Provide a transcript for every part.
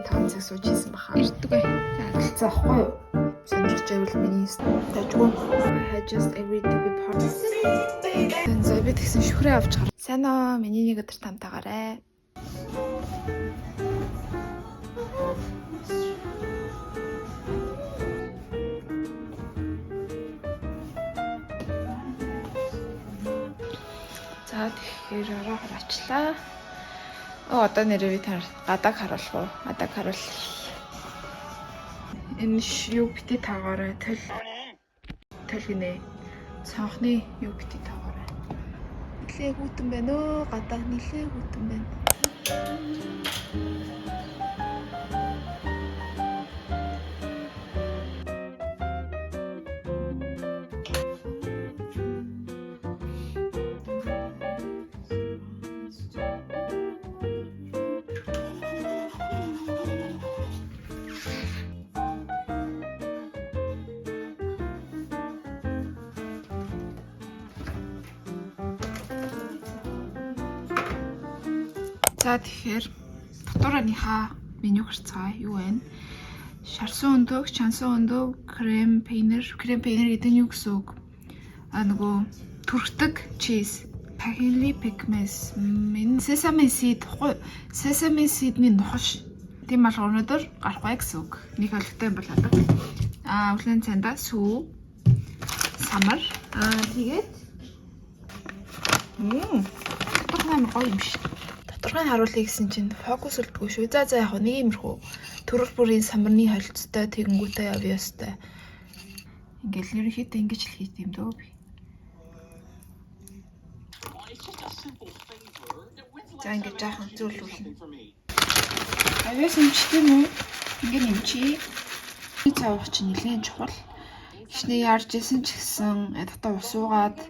4-5 цаг сууж хийсэн баха. Ирдэг бай. За ахгүй юу? Сонирхож байвал миний тажгүй. I just agreed to be part of it. За би тэгсэн шүхрээ авч гар. Сайн уу? Миний нэг өдөр тамтаагаарай. За тэгэхээр ороо гараачлаа. Одоо нэрээ би тань гадааг харуулах уу? Гадааг харуул. Энэ юу бити таагаарай. Төл гинэ. Цонхны юу бити таагаарай. Нилээ гүтэн байна өө. Гадааг нилээ гүтэн байна. За тэгэхээр дотоорынхаа меню харцгаа юу вэ? Шарсан өндөг, чансан өндөг, крем пейнер гэдэг нь юу гэсэн үг? Нөгөө түрхдэг чиз, пахили пикмес, sesame seed-ний нухаш. Тийм алга өнөдөр гарах бай гэсэн үг. Нэг олигтой юм болоод. Өглөөний цайндаа сүү, самар, тэгээд дотоорын гоё юм шиг. Тодорхой харуулъя гэсэн чинь фокус үлдгүй шүү. За яг нэг иймэрхүү төрөл бүрийн самарны холцтой тэгэнгүүтэй обвиостай. Ингээл ерөнхийдөө ингэж л хийх юм дөө би. За ингэж жаахан зөвлүүлнэ. Авиас нэмчтэй мүү? Ингээ нэмчий. Цавх чинь нэлээд чухал. Хичнээн яарж исэн ч гэсэн дотоо ус уугаад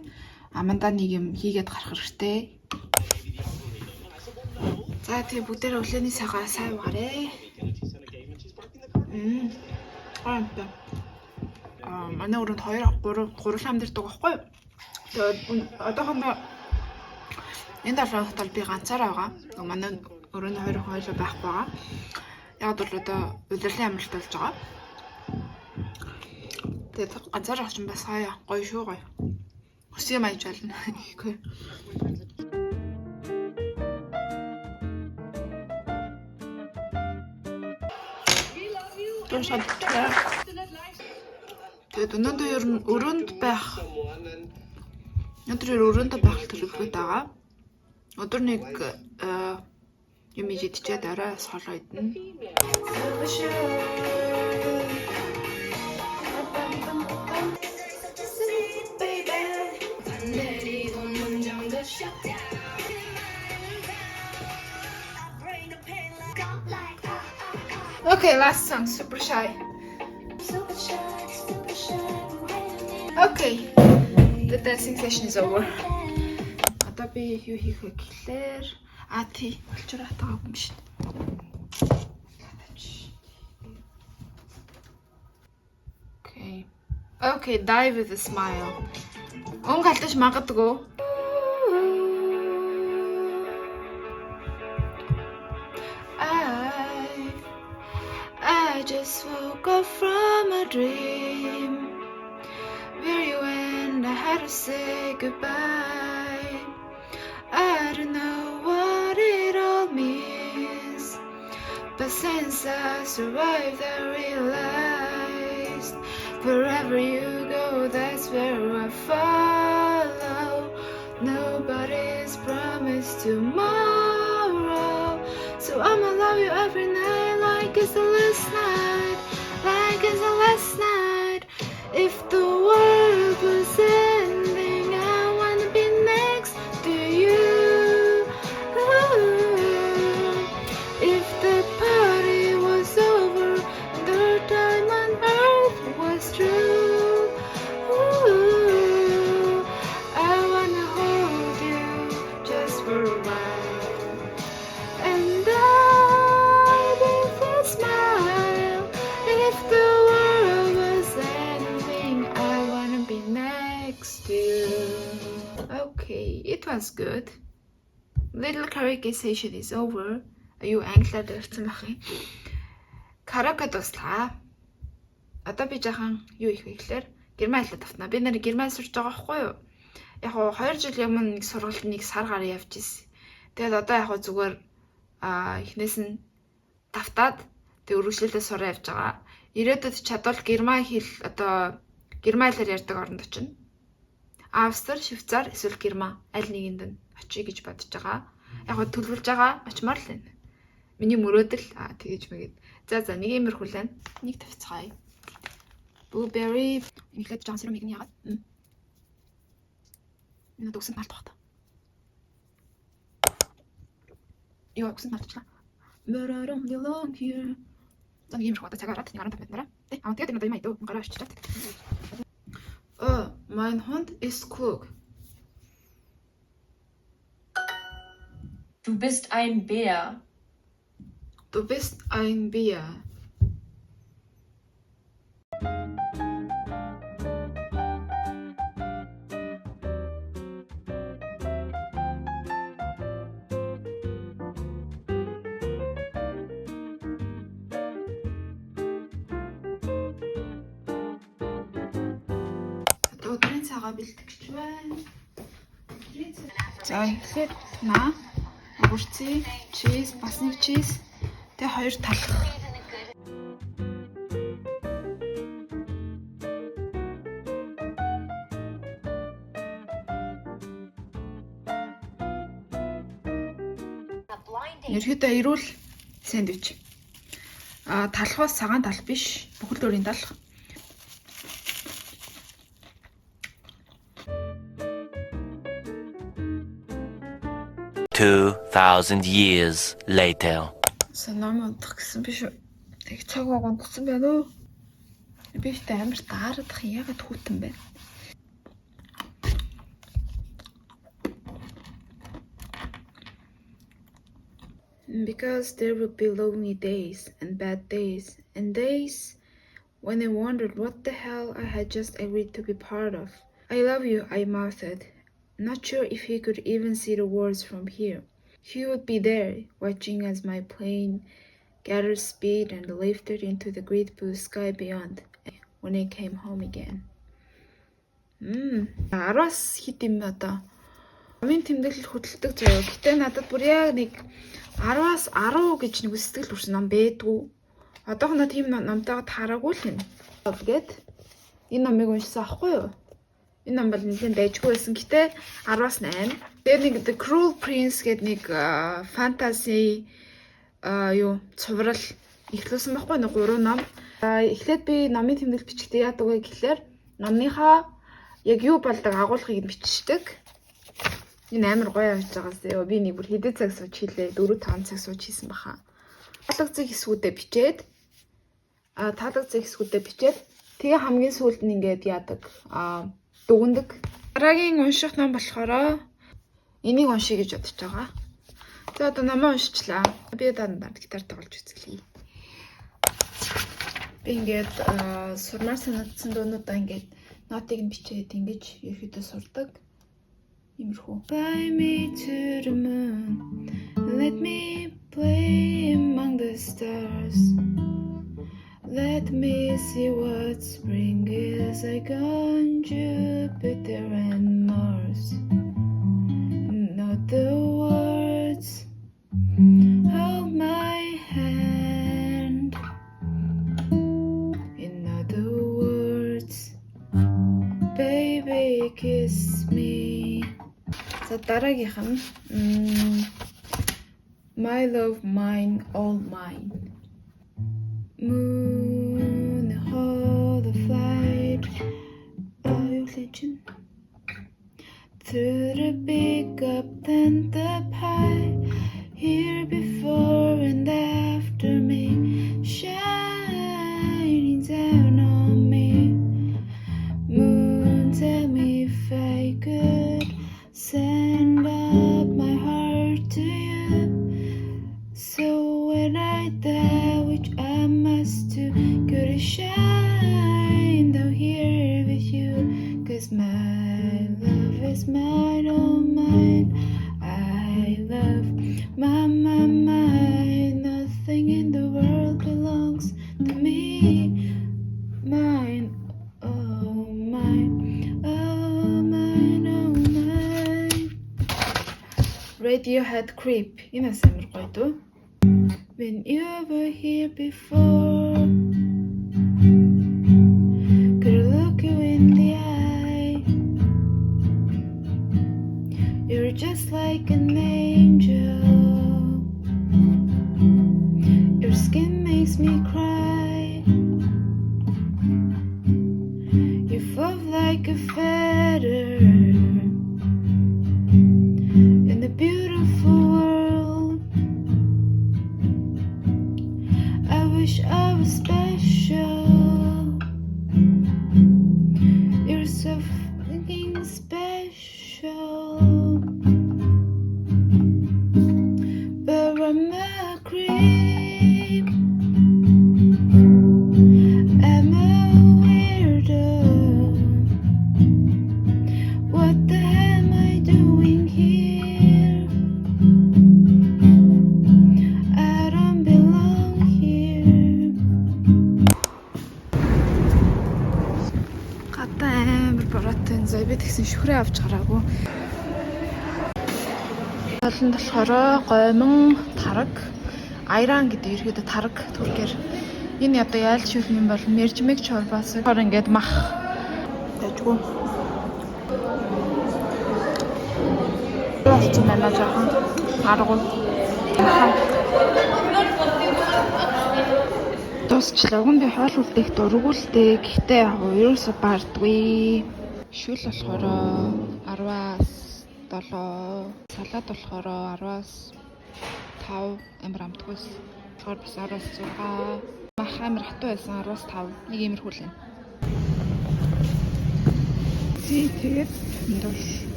амандаа нэг юм хийгээд гарах хэрэгтэй. За тэгээ бүгдээр өглөөний цагаа сайн уугаарай. Манай өрөөнд 2-3 хам дэрдэг байхгүй юу? Тэгээд одоохондоо энэ 7 хоногт бол би ганцаараа байгаа. Манай өрөөнд 2 хоёлоо байхгүй байгаа. Яг бол одоо удирдлын амралт болж байгаа. Тэгээд ганцаараа авч юм бас гоё шүү гоё. Өсөө маяж болно. Ихгүй. Тэгээд өнөөдөр ер нь өрөөнд байх. Өнөөдөр өрөөнд байх төлөвлөгөөд байгаа. Өдөр нэг юм идчихээд арай сол идэнэ. Okay, last song, Super Shy. Okay, the dancing session is over. Одоо би юу хийх вэ гэхлээр тий болчроо таагүй юм шин. Okay, die with a smile. Өнгө халтаж магадгүй. I just woke up from a dream where you went, I had to say goodbye. I don't know what it all means, but since I survived I realized wherever you go, that's where I follow. Nobody's promised tomorrow, so I'ma love you every night like it's the last night, like it's the last night. If the world was ending, I wanna be next to you. If the party was over and the time on earth was true, I wanna hold you just for a while. And smile. If the world was ending, I wanna be next to you. Okay, it was good. Little karaoke session is over. Аюу англиар дурдсан бах юм. караоке дуслаа. Одоо би жаахан юу их вэ гэхээр Герман хэлээр давтнаа. Би нэр Герман сурч байгаа байхгүй юу? Яг 2 жил өмнө нэг сургалт нэг сар гар явж ирсэн. Тэгээд одоо яг зүгээр эхнээс нь давтаад тэг өргөжлөлтөд сураа явж байгаа. Ирээдүйд чадвал Герман хэл одоо Герман хэлээр ярьдаг оронд очино. Австри, Швейцар эсвэл Герман аль нэгэнд нь очие гэж бодож байгаа. Яг төлөвлөж байгаа очимоор л байна. Миний мөрөөдөл тэгэж мэгээд. За нэг иймэрхүү л байна. Нэг тавцгаая. Blueberry ингээд John Serum мэгний яагаад? Энэ дүүсэн талт багта. Яа үсэн талтлаа. But I don't belong here. За нэг иймэрхүү одоо цагаараад 15 минут нараа. Тэ тэгээд энэ одоо юм айдуу гараа очичаад. Mein Hund ist klug. Du bist ein Bär. Du bist ein Bär. Өдрийн цагаа бэлтгэж байна. За эхлээд наа, огурцыг, чиз, бас нэг чиз, тэгээ 2 талх. Ерөөдөө ирүүл сэндвич. Талхаас цагаан талх биш, бүхэл дүүрийн талх. $2,000 years later. Санам унтах гэсэн биш үү? Тэг цаг угандсан байна уу? Би ихтэй амар даарадах яагаад хүүтэн бэ? Because there will be lonely days and bad days and days when I wondered what the hell I had just agreed to be part of. I love you, I mouthed. Not sure if he could even see the words from here. He would be there, watching as my plane gathered speed and lifted into the great blue sky beyond when I came home again. 10-аас хит юм одоо. Амийн тэмдэглэл хөдөлдөг заяа. Гэтэ надад бүр яг нэг 10-аас 10 гэж нэг сэтгэл хүрсэн ном бэдгүү. Одоохондоо тийм номтойгоо таараагүй л юм. Тэгээд энэ номыг уншсан аахгүй юу? Энэ ном бол нэлээд байжгүй байсан. Гэтэ 10-аас 8. Тэгээд нэг The Cruel Prince гэдэг нэг фэнтези цуврал эхлүүлсэн байхгүй нэг 3 ном. Эхлээд би номын тэмдэглэл бичгтээ яадаг вэ гэхлээр номныхаа яг юу болдог агуулгыг бичдэг. Энэ амар гоё явж байгаас би нэг бүр хэдэн цаг сууж хийлээ. 4-5 цаг сууж хийсэн баха. Таалагдсан хэсгүүдэд бичээд таалагдсан хэсгүүдэд бичээд тэгээ хамгийн сүүлд нь ингээд яадаг дүгндэг. Дараагийн унших ном болохоор энийг уншия гэж бодож байгаа. За одоо номоо уншчлаа. Би дандаа гитар тоглож үзлээ. Би ингээд сурмаар санагдсан дуунуудаа ингээд нотыг нь бичээд ингэж ерөөдөө сурдаг. Имерхүү. Fly me to the moon. Let me play among the stars. Let me see what spring is like on Jupiter and Mars. Not the words. Hold my hand. In other words, baby, kiss me. За дараагийнх нь My love, mine, all mine. Moon, hold the flight. Oh, your legend. Through the big up and the pie. Here before and after me. Shining down on me. Moon, tell me if I could send up my heart to you. So when I die, which I must do, could it shine down here with you? 'Cause my love is mine, all mine. I love my, nothing in the world belongs Radiohead Creep. Энэ бас амар гоё дуу. When you were here before, could look you in the eye. You're just like an angel. Your skin makes me cry. You float like a feather in the beautiful world. I wish I was special. You're so fucking special. But I'm a creep. I'm a weirdo. What the hell am I doing here? I don't belong here. Гадаа амар бороотой заа би тэгсэн шүхрээ авч гараагүй. Олон болохоор гомон тараг айран гэдэг ерөөдөө тараг түркээр энэ одоо яалчгүй юм бол мержмэг чорбас хор ингээд мах тажгүй. Ласт мана жоохон аргуу. Дуусчлаа. Гүн би хоол үлдээх дургуултэй. Гэхдээ яг ерөөсө бардгүй. Шүл болохоор 10-аас 7, салаад болохоор 10-аас 5 амар амтгүйс. Тэгэхээр бас 10-аас 6. Мах амар хатуу байсан 10-аас 5. Нэг иймэрхүү л юм. Тэгээд нdoш.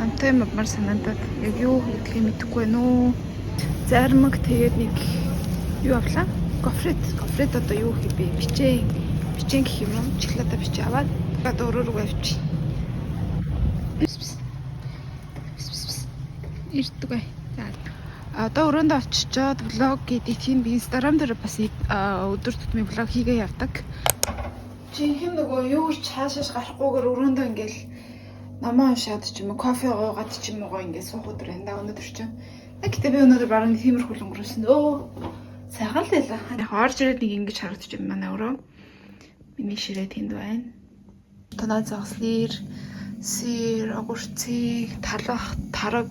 Амтай мар санаандад яг юу гэдгийг мэдэхгүй байна уу? Зармаг тэгээд нэг юу авлаа? Гофрет одоо юу хий бэ? Бичэн гэх юм уу? Шоколада бичээ аваад одоо өрөөрөө авчи. Ирдэггүй. За. Одоо өрөөндөө очичоод влог эдитийн би Instagram дээр бас өдөр тутмын влог хийгээ явдаг. Жинхэнэ нөгөө юу ч хаашааш гарахгүйгээр өрөөндөө ингээл намаа уншаад ч юм уу, кофе уугаад ч юм уу ингээд суух өдөр энэ өнөдөр чинь. Гэтэ би өнөөдөр баруун тиймэрхүү өнгөрүүлсэн. Сайхан л байлаа. Яг орж ирээд нэг ингэж харагдчих юм манай өрөө. Миний ширээ тэнд байна. Танаа загслэр, сэр, огурцыг, талах, тараг,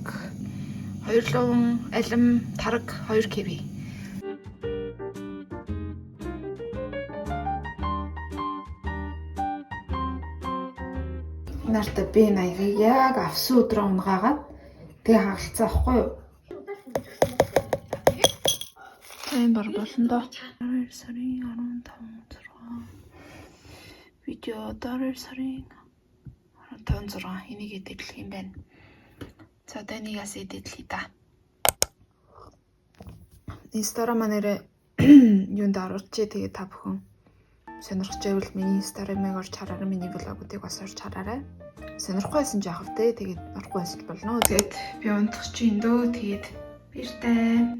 хоёрлон, алим, тараг, 2 кг. Нарта би наягийг яг авсан өдрөө унгаагаад тэгээ хагалцсан аахгүй юу? Энэ бар болно доо. 12 сарын 15 видео 12 сарын 15 энийг эдэглэх юм байна. За одоо энийгээс эдэглэе да. Instagram нэрээ юунд оруулчих тэгээ та бүхэн сонирхож байвал миний Instagram-ыг орж хараарай, миний влогуудыг бас орж хараарай. Сонирхгүй байсан жаахав те тэгээд орхгүй байсан болно. Тэгээд би унтах чинь дөө тэгээд баяртай.